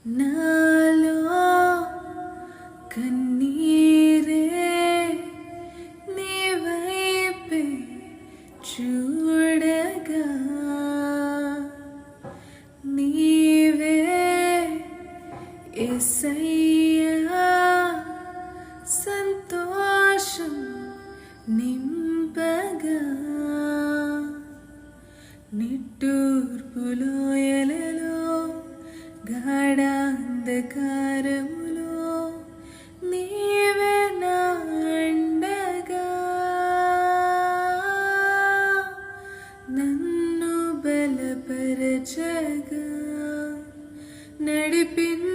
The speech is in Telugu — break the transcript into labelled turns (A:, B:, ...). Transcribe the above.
A: నాలో కన్నీరే నీ వైపే చూడగా నీవే యేసయ్యా సంతోషం నింపగా నిట్టూర్పులో ఎలలో గాఢాంధకారములో నీవే నా అండగా నన్ను బలపరచగా నడిపిన